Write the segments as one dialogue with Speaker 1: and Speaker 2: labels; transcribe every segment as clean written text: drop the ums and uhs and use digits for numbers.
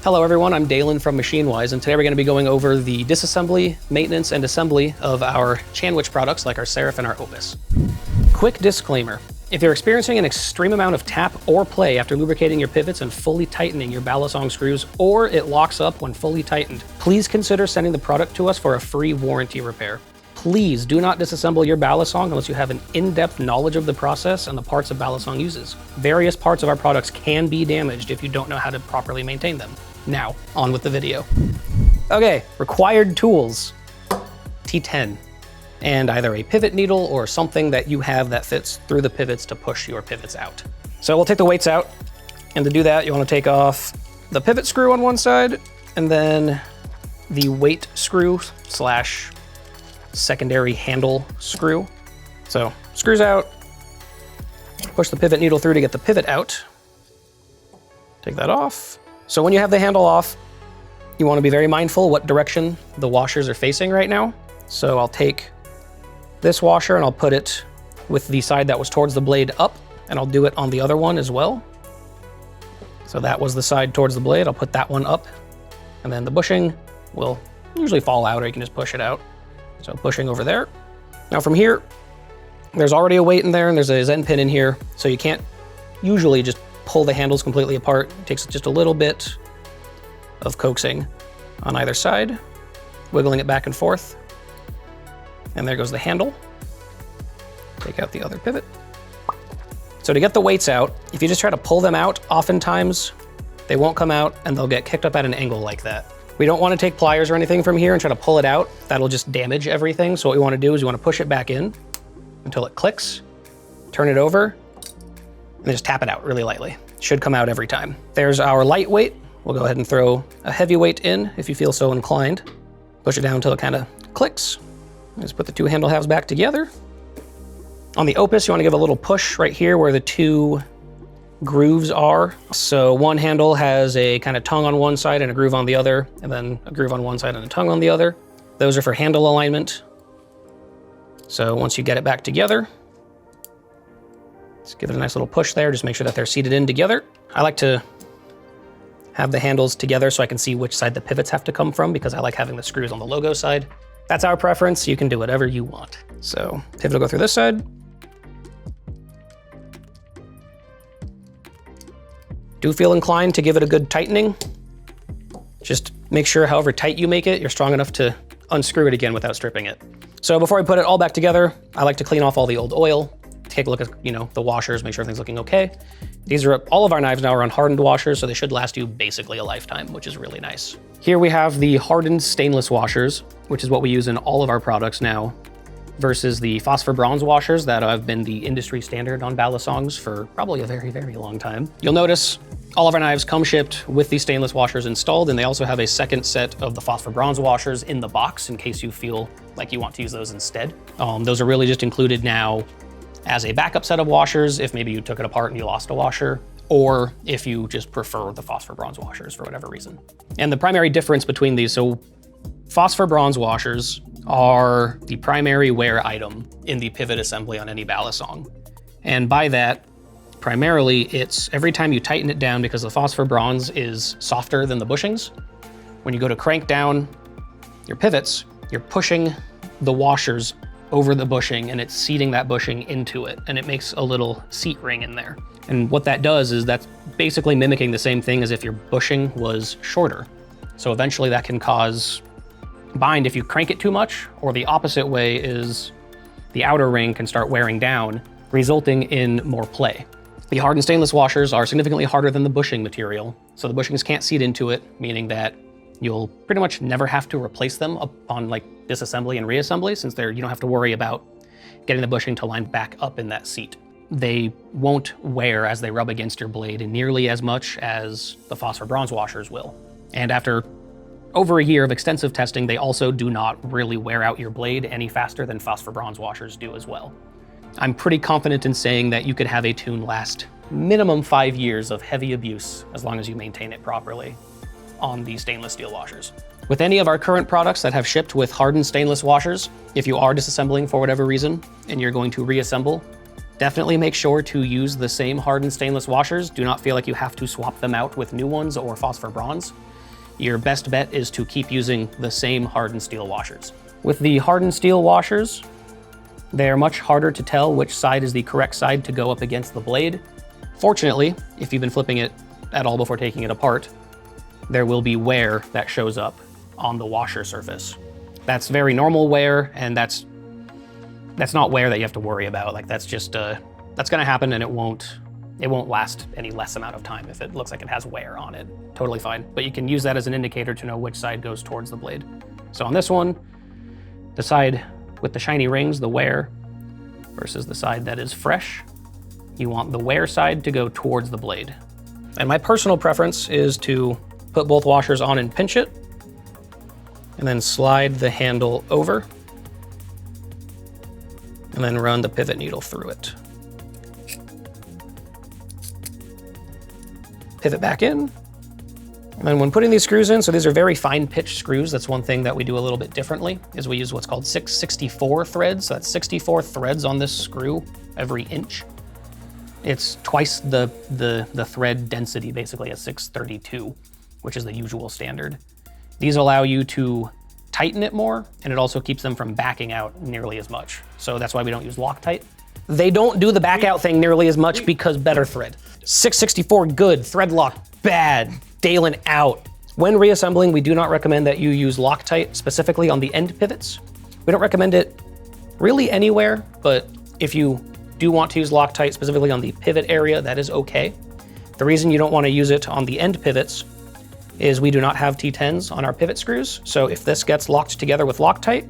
Speaker 1: Hello everyone, I'm Dalen from MachineWise, and today we're going to be going over the disassembly, maintenance, and assembly of our chanwhich products like our Seraph and our Opus. Quick disclaimer. If you're experiencing an extreme amount of tap or play after lubricating your pivots and fully tightening your balisong screws, or it locks up when fully tightened, please consider sending the product to us for a free warranty repair. Please do not disassemble your balisong unless you have an in-depth knowledge of the process and the parts a balisong uses. Various parts of our products can be damaged if you don't know how to properly maintain them. Now, on with the video. Okay, required tools. T10. And either a pivot needle or something that you have that fits through the pivots to push your pivots out. So we'll take the weights out, and to do that, you want to take off the pivot screw on one side, and then the weight screw slash secondary handle screw. So screws out, push the pivot needle through to get the pivot out. Take that off. So when you have the handle off, you want to be very mindful what direction the washers are facing right now. So I'll take this washer and I'll put it with the side that was towards the blade up, and I'll do it on the other one as well. So that was the side towards the blade. I'll put that one up, and then the bushing will usually fall out, or you can just push it out. So bushing over there. Now from here, there's already a weight in there, and there's a Zen pin in here, so you can't usually just pull the handles completely apart. It takes just a little bit of coaxing on either side, wiggling it back and forth. And there goes the handle. Take out the other pivot. So to get the weights out, if you just try to pull them out, oftentimes they won't come out and they'll get kicked up at an angle like that. We don't want to take pliers or anything from here and try to pull it out. That'll just damage everything. So what we want to do is we want to push it back in until it clicks, turn it over, and then just tap it out really lightly. It should come out every time. There's our lightweight. We'll go ahead and throw a heavyweight in if you feel so inclined. Push it down until it kind of clicks. Just put the two handle halves back together. On the Opus, you want to give a little push right here where the two grooves are. So one handle has a kind of tongue on one side and a groove on the other, and then a groove on one side and a tongue on the other. Those are for handle alignment. So once you get it back together, just give it a nice little push there. Just make sure that they're seated in together. I like to have the handles together so I can see which side the pivots have to come from, because I like having the screws on the logo side. That's our preference. You can do whatever you want. So pivot will go through this side. Do feel inclined to give it a good tightening. Just make sure however tight you make it, you're strong enough to unscrew it again without stripping it. So before I put it all back together, I like to clean off all the old oil, take a look at, the washers, make sure everything's looking okay. All of our knives now are on hardened washers, so they should last you basically a lifetime, which is really nice. Here we have the hardened stainless washers, which is what we use in all of our products now, versus the phosphor bronze washers that have been the industry standard on balisongs for probably a very, very long time. You'll notice all of our knives come shipped with these stainless washers installed, and they also have a second set of the phosphor bronze washers in the box in case you feel like you want to use those instead. Those are really just included now as a backup set of washers if maybe you took it apart and you lost a washer, or if you just prefer the phosphor bronze washers for whatever reason. And the primary difference between these, so phosphor bronze washers are the primary wear item in the pivot assembly on any balisong. And by that, primarily it's every time you tighten it down, because the phosphor bronze is softer than the bushings. When you go to crank down your pivots, you're pushing the washers over the bushing and it's seating that bushing into it, and it makes a little seat ring in there. And what that does is that's basically mimicking the same thing as if your bushing was shorter. So eventually that can cause bind if you crank it too much, or the opposite way is the outer ring can start wearing down, resulting in more play. The hardened stainless washers are significantly harder than the bushing material, so the bushings can't seat into it, meaning that you'll pretty much never have to replace them upon disassembly and reassembly, since you don't have to worry about getting the bushing to line back up in that seat. They won't wear as they rub against your blade nearly as much as the phosphor bronze washers will. And after over a year of extensive testing, they also do not really wear out your blade any faster than phosphor bronze washers do as well. I'm pretty confident in saying that you could have a tune last minimum 5 years of heavy abuse as long as you maintain it properly on the stainless steel washers. With any of our current products that have shipped with hardened stainless washers, if you are disassembling for whatever reason and you're going to reassemble, definitely make sure to use the same hardened stainless washers. Do not feel like you have to swap them out with new ones or phosphor bronze. your best bet is to keep using the same hardened steel washers. With the hardened steel washers, they're much harder to tell which side is the correct side to go up against the blade. Fortunately, if you've been flipping it at all before taking it apart, there will be wear that shows up on the washer surface. That's very normal wear, and that's not wear that you have to worry about. Like that's just, that's gonna happen, and it won't last any less amount of time if it looks like it has wear on it. Totally fine. But you can use that as an indicator to know which side goes towards the blade. So on this one, the side with the shiny rings, the wear, versus the side that is fresh, you want the wear side to go towards the blade. And my personal preference is to put both washers on and pinch it, and then slide the handle over, and then run the pivot needle through it. Pivot back in. And then when putting these screws in, so these are very fine pitch screws. That's one thing that we do a little bit differently, is we use what's called 664 threads. So that's 64 threads on this screw every inch. It's twice the thread density, basically, as 632, which is the usual standard. These allow you to tighten it more, and it also keeps them from backing out nearly as much. So that's why we don't use Loctite. They don't do the back out thing nearly as much because better thread. 664 good, thread lock bad, Dalen out. When reassembling, we do not recommend that you use Loctite specifically on the end pivots. We don't recommend it really anywhere, but if you do want to use Loctite specifically on the pivot area, that is okay. The reason you don't want to use it on the end pivots is we do not have T10s on our pivot screws. So if this gets locked together with Loctite,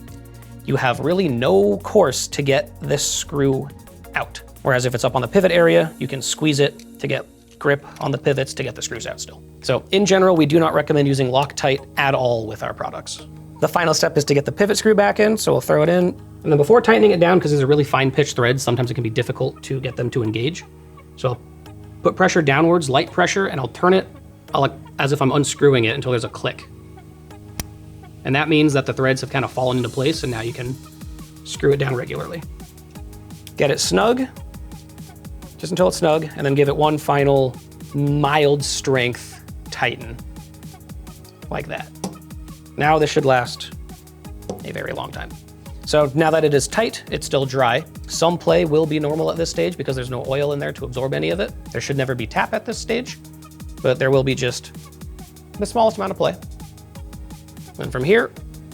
Speaker 1: you have really no course to get this screw out. Whereas if it's up on the pivot area, you can squeeze it to get grip on the pivots to get the screws out still. So in general, we do not recommend using Loctite at all with our products. The final step is to get the pivot screw back in, so we'll throw it in. And then before tightening it down, because these are really fine pitch threads, sometimes it can be difficult to get them to engage. So I'll put pressure downwards, light pressure, and I'll turn it as if I'm unscrewing it until there's a click. And that means that the threads have kind of fallen into place, and now you can screw it down regularly. Get it snug, just until it's snug, and then give it one final mild strength tighten, like that. Now this should last a very long time. So now that it is tight, it's still dry. Some play will be normal at this stage because there's no oil in there to absorb any of it. There should never be tap at this stage, but there will be just the smallest amount of play. And from here,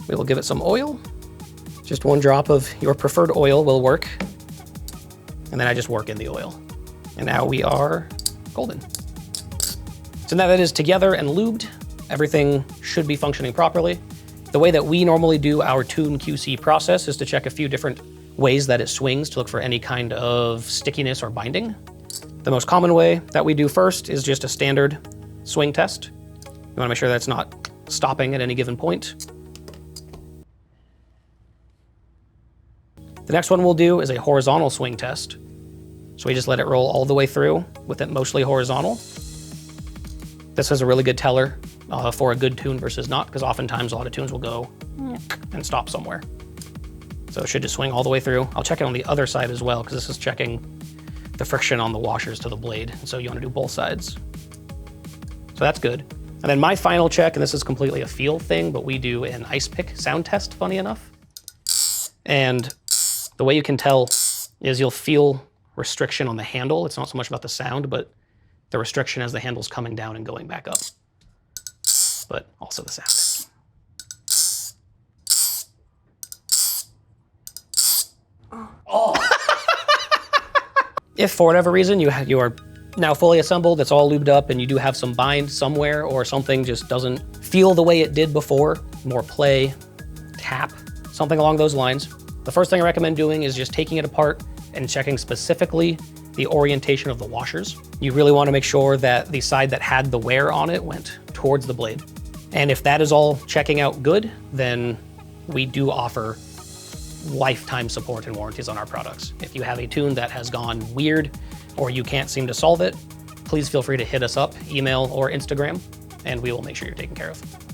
Speaker 1: we will give it some oil. Just one drop of your preferred oil will work. And then I just work in the oil. And now we are golden. So now that it is together and lubed, everything should be functioning properly. The way that we normally do our tune QC process is to check a few different ways that it swings to look for any kind of stickiness or binding. The most common way that we do first is just a standard swing test. You wanna make sure that it's not stopping at any given point. The next one we'll do is a horizontal swing test. So we just let it roll all the way through with it mostly horizontal. This is a really good teller for a good tune versus not, because oftentimes a lot of tunes will go and stop somewhere. So it should just swing all the way through. I'll check it on the other side as well, because this is checking the friction on the washers to the blade. So you want to do both sides. So that's good. And then my final check, and this is completely a feel thing, but we do an ice pick sound test, funny enough. And the way you can tell is you'll feel restriction on the handle. It's not so much about the sound, but the restriction as the handle's coming down and going back up. But also the sound. Oh. If for whatever reason you are now fully assembled, it's all lubed up, and you do have some bind somewhere, or something just doesn't feel the way it did before, more play, tap, something along those lines, the first thing I recommend doing is just taking it apart and checking specifically the orientation of the washers. You really want to make sure that the side that had the wear on it went towards the blade. And if that is all checking out good, then we do offer lifetime support and warranties on our products. If you have a tune that has gone weird or you can't seem to solve it, please feel free to hit us up, email or Instagram, and we will make sure you're taken care of.